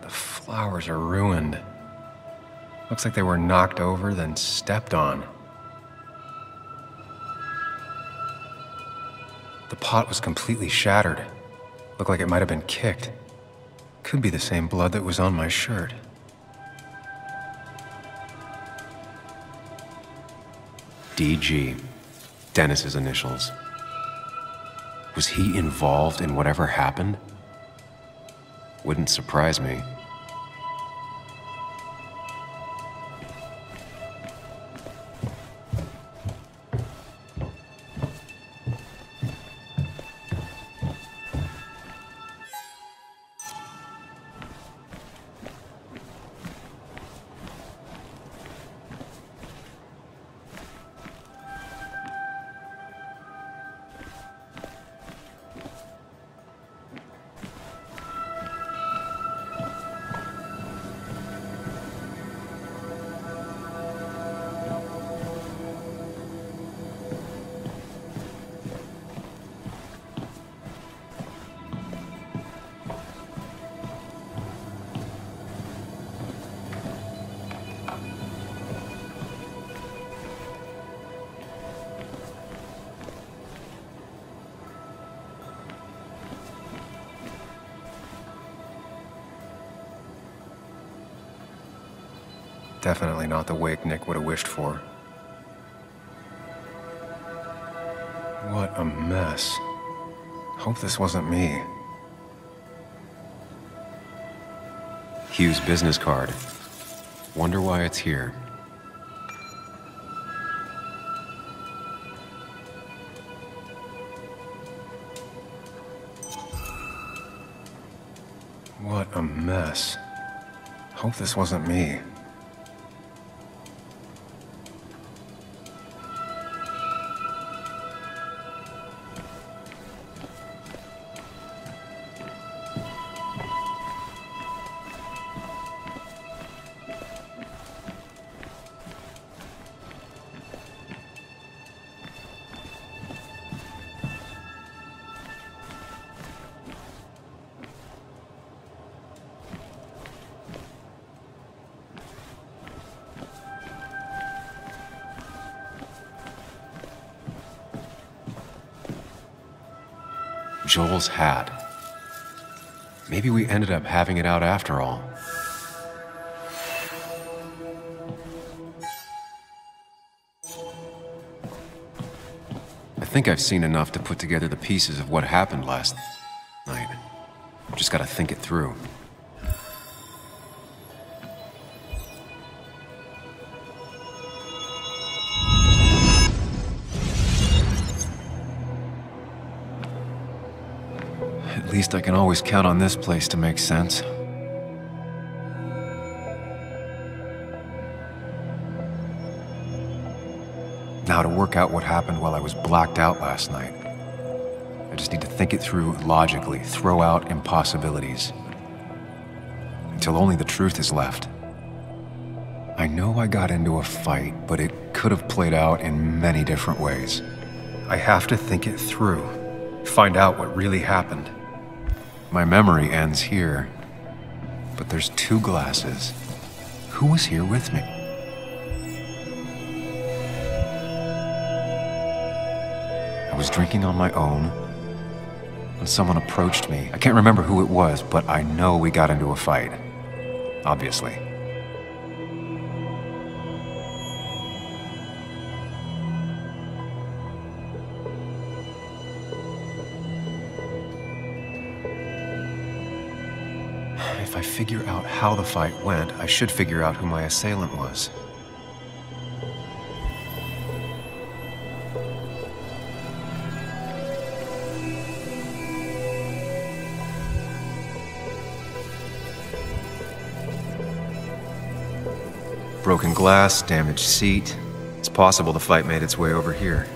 Flowers are ruined. Looks like they were knocked over, then stepped on. The pot was completely shattered. Looked like it might have been kicked. Could be the same blood that was on my shirt. DG. Dennis's initials. Was he involved in whatever happened? Wouldn't surprise me. Definitely not the wake Nick would have wished for. What a mess. Hope this wasn't me. Hugh's business card. Wonder why it's here. What a mess. Hope this wasn't me. Joel's hat. Maybe we ended up having it out after all. I think I've seen enough to put together the pieces of what happened last night. Just gotta think it through. At least I can always count on this place to make sense. Now to work out what happened while I was blacked out last night. I just need to think it through logically, throw out impossibilities. Until only the truth is left. I know I got into a fight, but it could have played out in many different ways. I have to think it through, find out what really happened. My memory ends here, but there's 2 glasses. Who was here with me? I was drinking on my own, when someone approached me. I can't remember who it was, but I know we got into a fight. Obviously. If I figure out how the fight went, I should figure out who my assailant was. Broken glass, damaged seat. It's possible the fight made its way over here.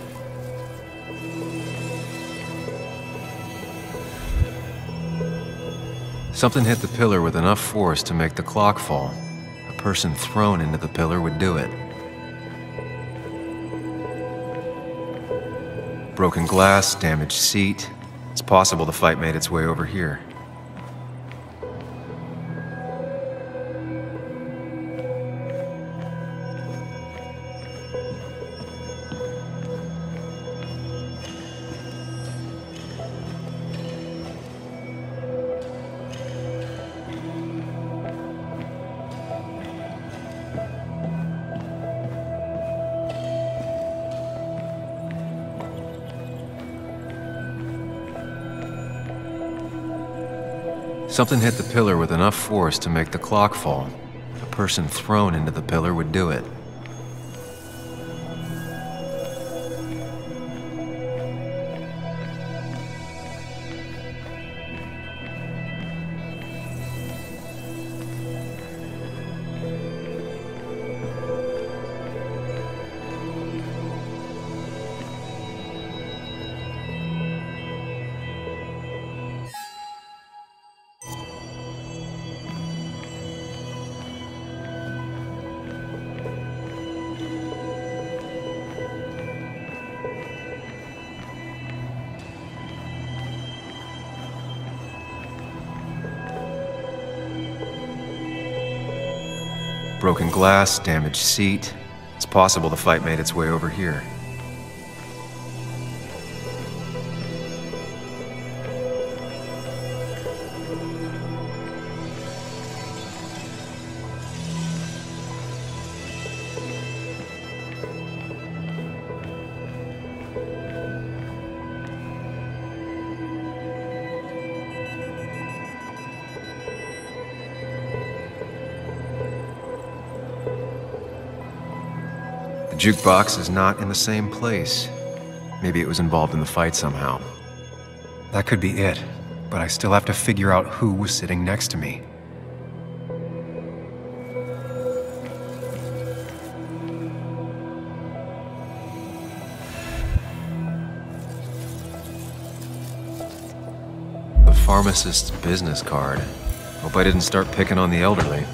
Something hit the pillar with enough force to make the clock fall. A person thrown into the pillar would do it. Broken glass, damaged seat. It's possible the fight made its way over here. Something hit the pillar with enough force to make the clock fall. A person thrown into the pillar would do it. Broken glass, damaged seat. It's possible the fight made its way over here. The jukebox is not in the same place. Maybe it was involved in the fight somehow. That could be it, but I still have to figure out who was sitting next to me. The pharmacist's business card. Hope I didn't start picking on the elderly.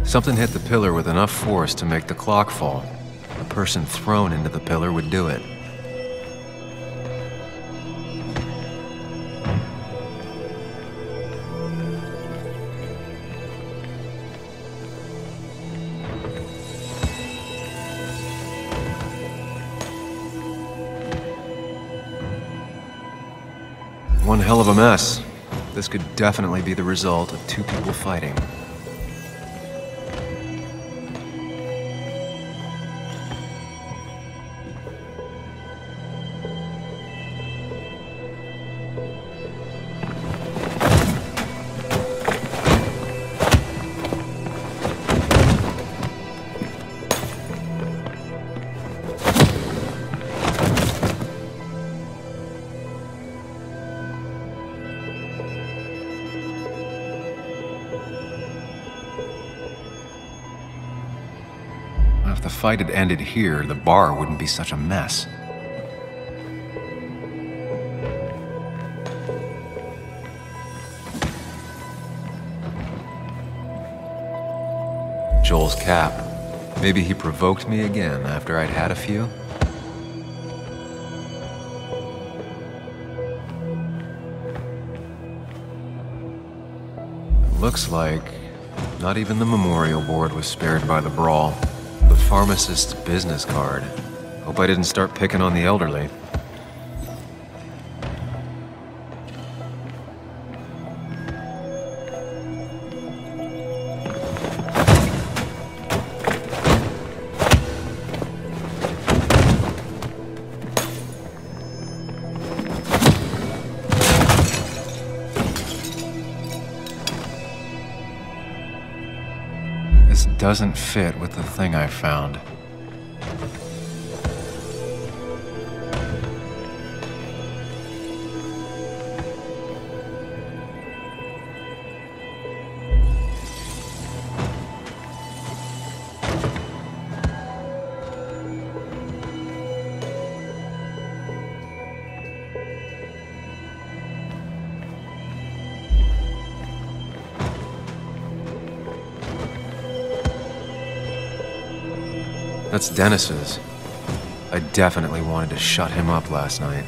Something hit the pillar with enough force to make the clock fall. A person thrown into the pillar would do it. One hell of a mess. This could definitely be the result of two people fighting. If the fight had ended here, the bar wouldn't be such a mess. Joel's cap. Maybe he provoked me again after I'd had a few? Looks like not even the memorial board was spared by the brawl. The pharmacist's business card. Hope I didn't start picking on the elderly. This doesn't fit with the thing I found. That's Dennis's. I definitely wanted to shut him up last night.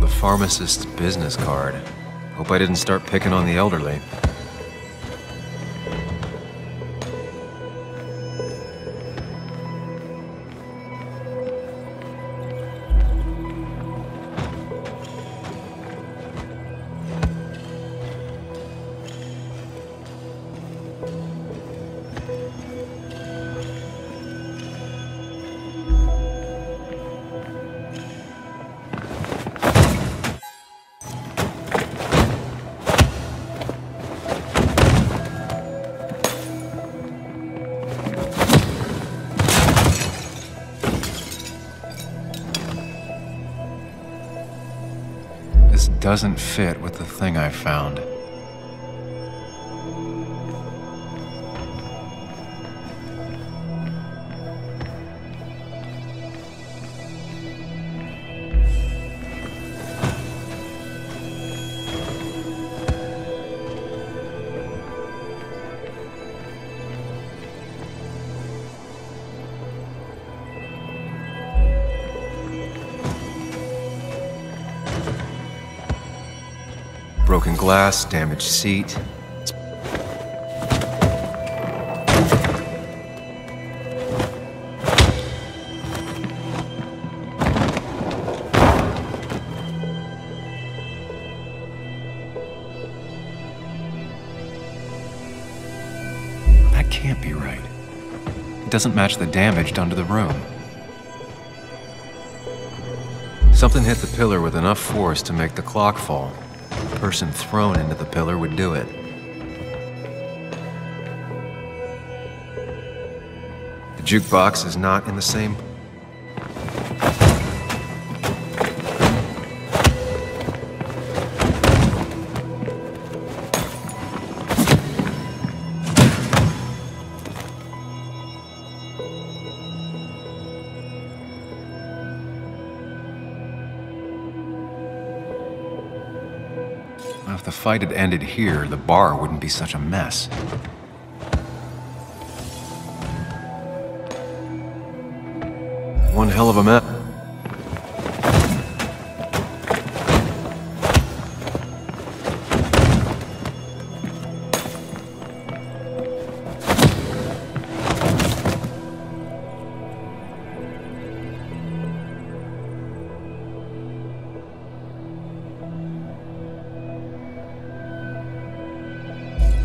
The pharmacist's business card. Hope I didn't start picking on the elderly. This doesn't fit with the thing I found. Broken glass, damaged seat. That can't be right. It doesn't match the damage done to the room. Something hit the pillar with enough force to make the clock fall. The person thrown into the pillar would do it. The jukebox is not in the same... If the fight had ended here, the bar wouldn't be such a mess. One hell of a mess.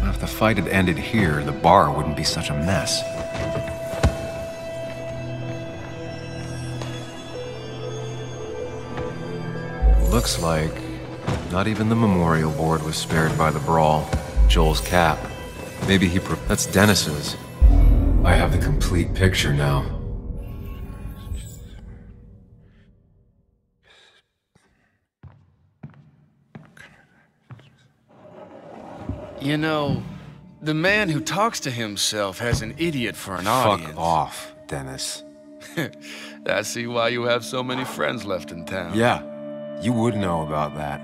If the fight had ended here, the bar wouldn't be such a mess. Looks like not even the memorial board was spared by the brawl. Joel's cap. Maybe he... That's Dennis's. I have the complete picture now. You know, the man who talks to himself has an idiot for an audience. Fuck off, Dennis. I see why you have so many friends left in town. Yeah, you would know about that.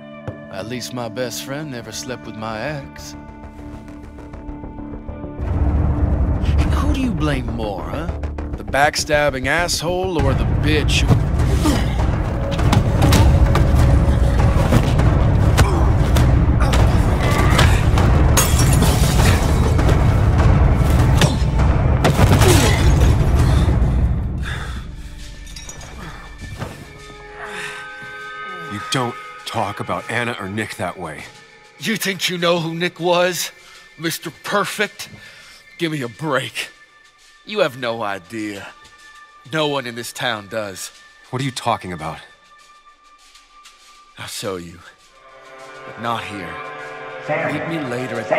At least my best friend never slept with my ex. Who do you blame more, huh? The backstabbing asshole or the bitch who... You don't talk about Anna or Nick that way. You think you know who Nick was? Mr. Perfect? Give me a break. You have no idea. No one in this town does. What are you talking about? I'll show you. But not here. Meet me later at...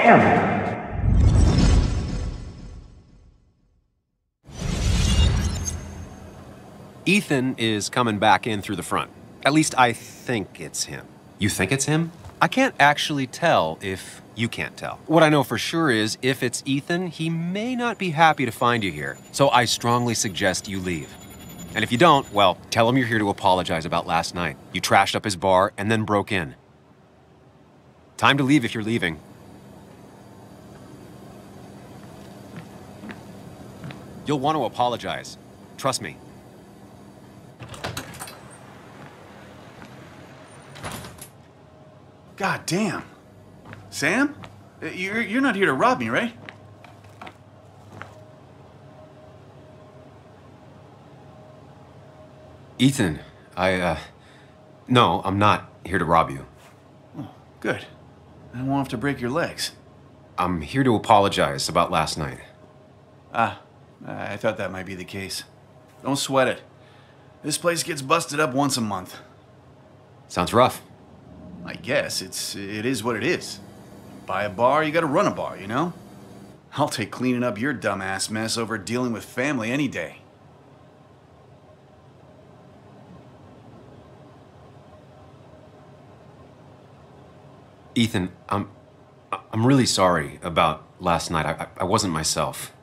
Ethan is coming back in through the front. At least I think it's him. You think it's him? I can't actually tell if you can't tell. What I know for sure is if it's Ethan, he may not be happy to find you here. So I strongly suggest you leave. And if you don't, well, tell him you're here to apologize about last night. You trashed up his bar and then broke in. Time to leave if you're leaving. You'll want to apologize. Trust me. God damn. Sam? You're not here to rob me, right? Ethan, no, I'm not here to rob you. Oh, good. I won't have to break your legs. I'm here to apologize about last night. Ah, I thought that might be the case. Don't sweat it. This place gets busted up once a month. Sounds rough. I guess it is what it is. Buy a bar, you gotta run a bar, you know? I'll take cleaning up your dumbass mess over dealing with family any day. Ethan, I'm really sorry about last night. I wasn't myself.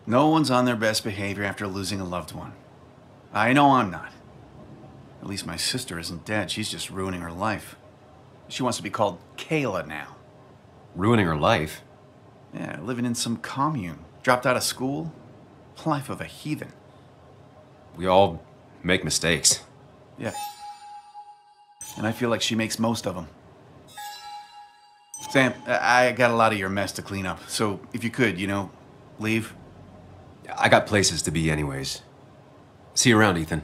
No one's on their best behavior after losing a loved one. I know I'm not. At least my sister isn't dead. She's just ruining her life. She wants to be called Kayla now. Ruining her life? Yeah, living in some commune. Dropped out of school. Life of a heathen. We all make mistakes. Yeah. And I feel like she makes most of them. Sam, I got a lot of your mess to clean up. So if you could, leave. I got places to be anyways. See you around, Ethan.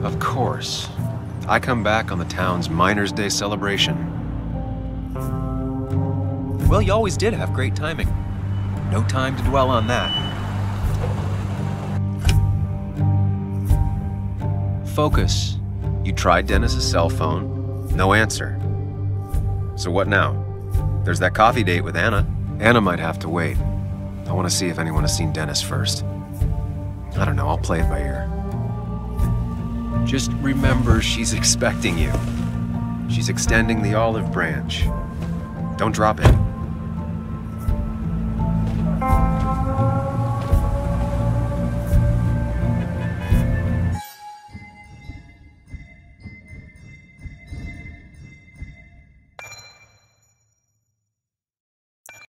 Of course. I come back on the town's Miners' Day celebration. Well, you always did have great timing. No time to dwell on that. Focus. You tried Dennis's cell phone. No answer. So what now? There's that coffee date with Anna. Anna might have to wait. I want to see if anyone has seen Dennis first. I don't know, I'll play it by ear. Just remember she's expecting you. She's extending the olive branch. Don't drop it.